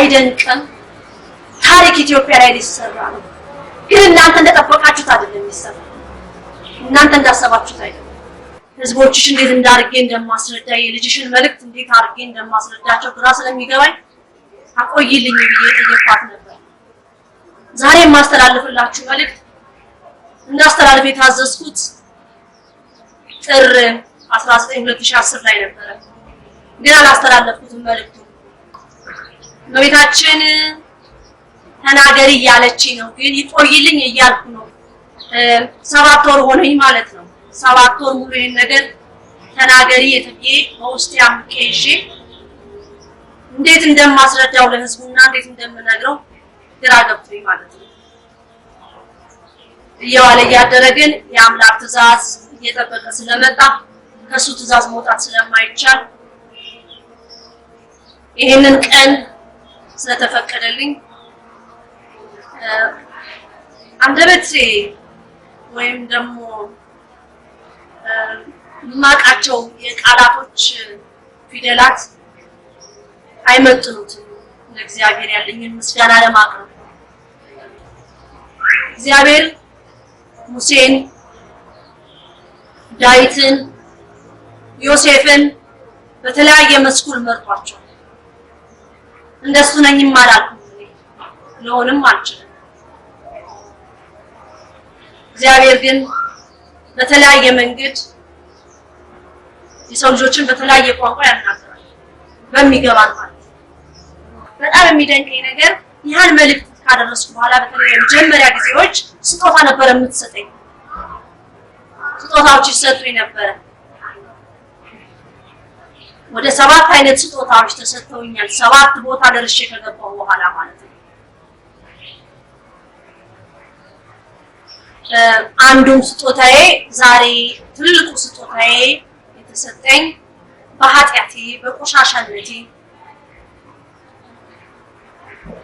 አይደንቅም? ታሪክ ኢትዮጵያ ላይ ሊሰራ ነው። ግን እናንተ እንደጠበቃችሁት አይደለም የሚሰራው። እናንተ እንዳሰባችሁት አይደለም። ህዝቦችሽ እንዴት እንዳርጌ እንደማስረዳ የልጅሽን መልእክት እንዴት አርጌ እንደማስረዳቸው ግራ ስለሚገባኝ አቆይልኝ ብዬ ጠየቅኳት ነበር። ዛሬ ማስተላለፍላችሁ መልእክት እንዳስተላልፍ የታዘዝኩት ጥር 19 2010 ላይ ነበር። ግን አላስተላለፍኩትም መልእክቱ። እመቤታችን ተናገሪ እያለችኝ ነው፣ ግን ይቆይልኝ እያልኩ ነው። 7 ወር ሆነኝ ማለት ነው። 7 ወር ሙሉ ይሄን ነገር ተናገሪ የትዬ በውስጤ አምቄ ይዤ እንዴት እንደማስረዳው ለህዝቡና እንዴት እንደምነግረው ግራ ገብቶኝ ማለት ነው። እየዋለ እያደረ ግን የአምላክ ትእዛዝ እየጠበቀ ስለመጣ ከሱ ትእዛዝ መውጣት ስለማይቻል ይሄንን ቀን ስለተፈቀደልኝ አንደበቴ ወይም ደግሞ ማቃቸው የቃላቶች ፊደላት አይመጥኑትም ለእግዚአብሔር ያለኝን ምስጋና ለማቅረብ። እግዚአብሔር ሙሴን፣ ዳዊትን፣ ዮሴፍን በተለያየ መስኩል መርጧቸው እንደሱ ነኝም አላልኩም፣ ለሆነም አልችልም። እግዚአብሔር ግን በተለያየ መንገድ የሰው ልጆችን በተለያየ ቋንቋ ያናገራል በሚገባን ማለት። በጣም የሚደንቀኝ ነገር ይህን መልእክት ካደረስኩ በኋላ በተለይ መጀመሪያ ጊዜዎች ስጦታ ነበር የምትሰጠኝ። ስጦታዎች ይሰጡኝ ነበር። ወደ 7 አይነት ስጦታዎች ተሰጥተውኛል። 7 ቦታ ደርሼ ከገባሁ በኋላ ማለት ነው። አንዱም ስጦታዬ ዛሬ ትልቁ ስጦታዬ የተሰጠኝ በኃጢአቴ በቆሻሻነቴ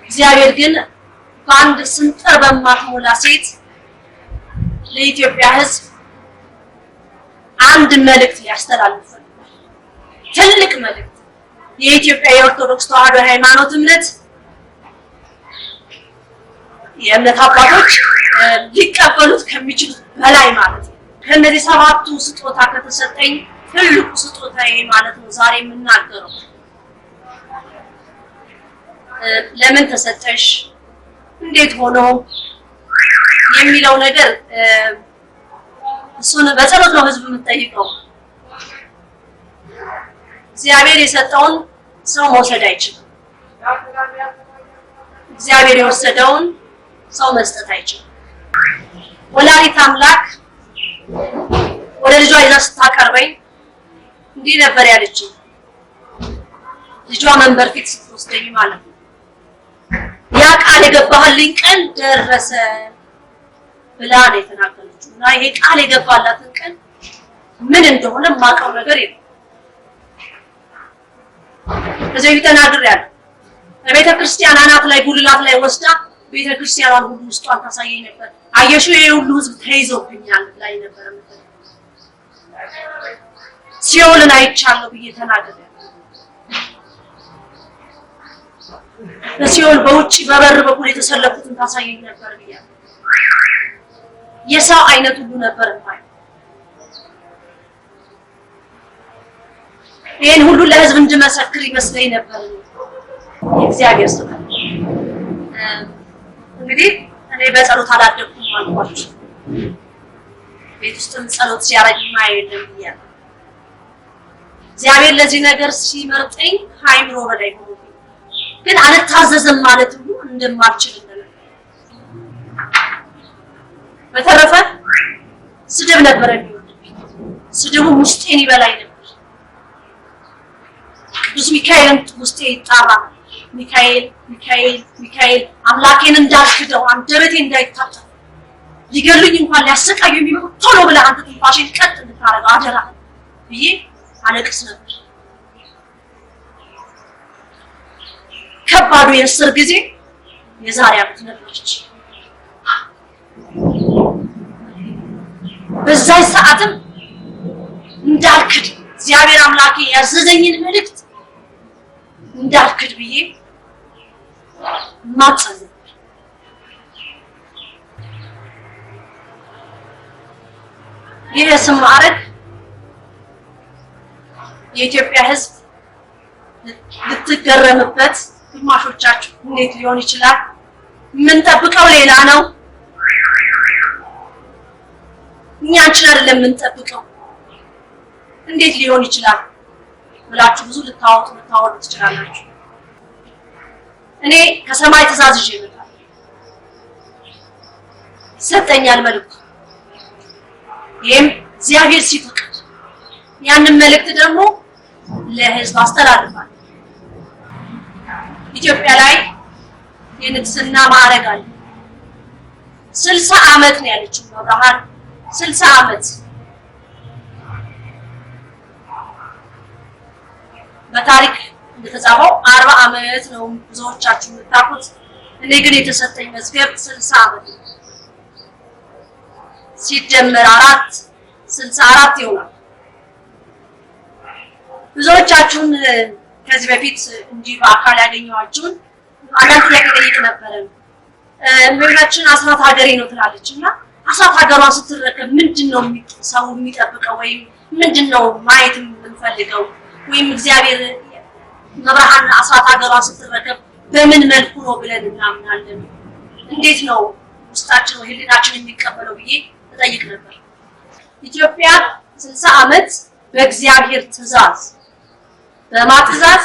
እግዚአብሔር ግን በአንድ ስንጥር በማትሞላ ሴት ለኢትዮጵያ ሕዝብ አንድ መልእክት ሊያስተላልፍ ትልቅ መልእክት። የኢትዮጵያ የኦርቶዶክስ ተዋሕዶ ሃይማኖት እምነት የእምነት አባቶች ሊቀበሉት ከሚችሉት በላይ ማለት ነው። ከነዚህ 7ቱ ስጦታ ከተሰጠኝ ትልቁ ስጦታዬ ማለት ነው ዛሬ የምናገረው። ለምን ተሰጠሽ፣ እንዴት ሆኖ የሚለው ነገር እሱን በጸሎት ነው ህዝብ የምትጠይቀው። እግዚአብሔር የሰጠውን ሰው መውሰድ አይችልም። እግዚአብሔር የወሰደውን ሰው መስጠት አይችልም። ወላዲተ አምላክ ወደ ልጇ ይዛ ስታቀርበኝ እንዲህ ነበር ያለችኝ። ልጇ መንበር ፊት ስትወስደኝ ማለት ነው። ያ ቃል የገባህልኝ ቀን ደረሰ ብላ ነው የተናገረችው። እና ይሄ ቃል የገባላትን ቀን ምን እንደሆነ ማቀው ነገር የለም። ከዚህ ተናግሬያለሁ። በቤተ ክርስቲያን አናት ላይ ጉልላት ላይ ወስዳ ቤተ ክርስቲያኗን ሁሉ ውስጧን ታሳየኝ ነበር። አየሽው ይሄ ሁሉ ህዝብ ተይዞብኛል ላይ ነበር ማለት ሲኦልን አይቻለሁ ብዬ ተናግሬያለሁ። በሲኦል በውጪ በበር በኩል የተሰለፉትን ታሳየኝ ነበር ብያለሁ። የሰው አይነት ሁሉ ነበር ማለት ይሄን ሁሉ ለህዝብ እንድመሰክር ይመስለኝ ነበር። የእግዚአብሔር ስም እንግዲህ እኔ በጸሎት አላደኩም አልኳችሁ። ቤት ውስጥም ጸሎት ሲያረግ ማይልም ብያለሁ። እግዚአብሔር ለዚህ ነገር ሲመርጠኝ ሃይምሮ በላይ ሆኖ ግን አልታዘዝም ማለት ሁሉ እንደማልችል ነበር። በተረፈ ስድብ ነበር የሚወድብኝ። ስድቡ ውስጤን ይበላኝ ነበር። ቅዱስ ሚካኤልን ውስጤ ይጣራ። ሚካኤል ሚካኤል ሚካኤል አምላኬን እንዳልክደው አንደበቴ እንዳይታጠፍ ሊገሉኝ እንኳን ሊያሰቃዩ የሚመጡ ቶሎ ብለህ አንተ ትንፋሽን ቀጥ እንድታረገው አደራ ብዬ አለቅስ ነበር። ከባዱ የእስር ጊዜ የዛሬ ዓመት ነበረች። በዛ ሰዓትም እንዳልክድ እግዚአብሔር አምላኬ ያዘዘኝን መልእክት እንዳልክድ ብዬ ማጸን ይህ የስም ማዕረግ የኢትዮጵያ ሕዝብ ልትገረምበት ግማሾቻችሁ እንዴት ሊሆን ይችላል? ምን ጠብቀው ሌላ ነው? እኛ አንቺን አይደለም ምን ጠብቀው እንዴት ሊሆን ይችላል ብላችሁ ብዙ ልታወሩ ትችላላችሁ። እኔ ከሰማይ ትእዛዝ ይዤ እመጣለሁ። ይሰጠኛል መልእክቱ። ይህም እግዚአብሔር ሲፈቅድ ያንን መልእክት ደግሞ ለህዝብ አስተላልፋለሁ። ኢትዮጵያ ላይ የንግስና ማዕረግ አለ። 60 ዓመት ነው ያለችው መብርሃን 60 ዓመት በታሪክ እንደተጻፈው 40 ዓመት ነው ብዙዎቻችሁ የምታውቁት። እኔ ግን የተሰጠኝ መዝገብ 60 ዓመት ነው። ሲደመር 4 64 ይሆናል። ብዙዎቻችሁን ከዚህ በፊት እንዲህ በአካል ያገኘኋችሁን አንዳንድ ጥያቄ ጠይቅ ነበረ። እመቤታችን አስራት ሀገሬ ነው ትላለች እና አስራት ሀገሯን ስትረከብ ምንድነው ሰው የሚጠብቀው ወይም ምንድነው ማየት የምንፈልገው ወይም እግዚአብሔር መብርሃን አስራት ሀገሯን ስትረከብ በምን መልኩ ነው ብለን እናምናለን? እንዴት ነው ውስጣችን ወይ ህሊናችን የሚቀበለው ብዬ ተጠይቅ ነበር። ኢትዮጵያ 60 ዓመት በእግዚአብሔር ትእዛዝ በማትእዛዝ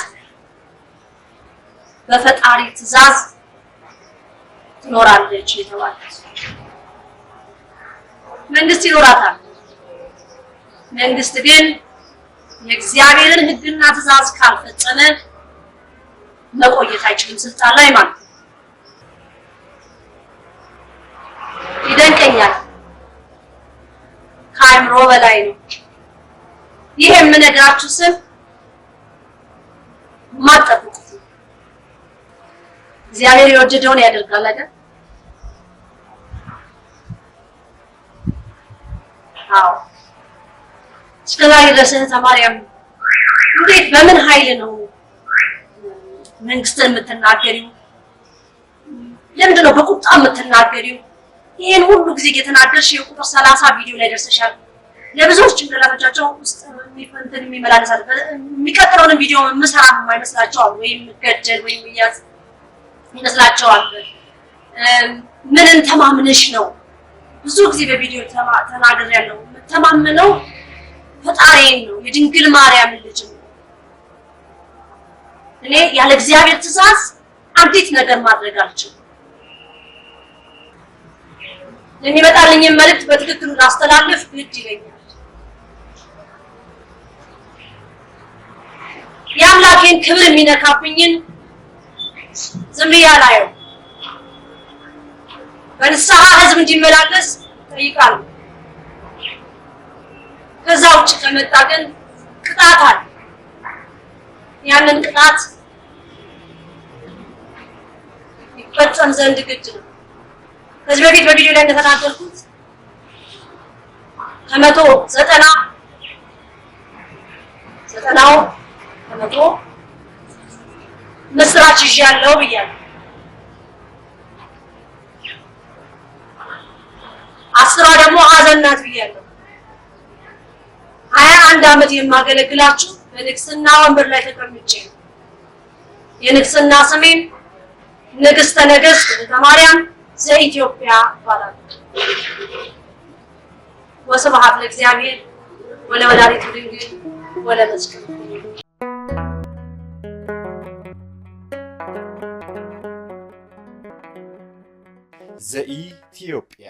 በፈጣሪ ትእዛዝ ትኖራለች የተባለች መንግስት ይኖራታል። መንግስት ግን የእግዚአብሔርን ህግና ትእዛዝ ካልፈጸመ መቆየት አይችልም ስልጣን ላይ ማለት ነው። ይደንቀኛል። ከአእምሮ በላይ ነው። ይሄ የምነግራችሁ ስም ማጠብቁት እግዚአብሔር የወደደውን ያደርጋል አይደል? አዎ እስከዛሬ ድረስ እህተ ማርያም እንዴት በምን ኃይል ነው መንግስትን የምትናገሪው? ለምንድን ነው በቁጣ የምትናገሪው? ይሄን ሁሉ ጊዜ እየተናገርሽ የቁጥር 30 ቪዲዮ ላይ ደርሰሻል። ለብዙዎች ጭንቅላቶቻቸው ውስጥ የሚመላለሳል። የሚቀጥለውን ቪዲዮ የምሰራ የማይመስላቸዋል ወይም ገደል ወይም ያዝ ይመስላቸዋል። ምንን ተማምነሽ ነው? ብዙ ጊዜ በቪዲዮ ተናግሬያለሁ። ተማምነው ፈጣሪን ነው የድንግል ማርያም ልጅ ነው። እኔ ያለ እግዚአብሔር ትእዛዝ አንዲት ነገር ማድረግ አልችልም። የሚመጣልኝ መልእክት በትክክል ላስተላልፍ ግድ ይለኛል። የአምላኬን ክብር የሚነካብኝን ዝም ብዬ አላየው። በንስሐ ህዝብ እንዲመላለስ ጠይቃለሁ። ከዛ ውጭ ከመጣ ግን ቅጣት አለ። ያንን ቅጣት ይፈጸም ዘንድ ግድ ነው። ከዚህ በፊት በቪዲዮ ላይ እንደተናገርኩት ከመቶ ምስራች ይዣለሁ ብያለሁ። 10 ደግሞ ሀዘን ናት ብያለሁ። 21 ዓመት የማገለግላችሁ በንግስና ወንበር ላይ ተቀምጬ ነው። የንግስና ስሜን ንግስተ ነገስት እህተ ማርያም ዘኢትዮጵያ ይባላል። ወስብሐት ለእግዚአብሔር ወለወላዲቱ ድንግል ወለመስቀሉ ዘኢትዮጵያ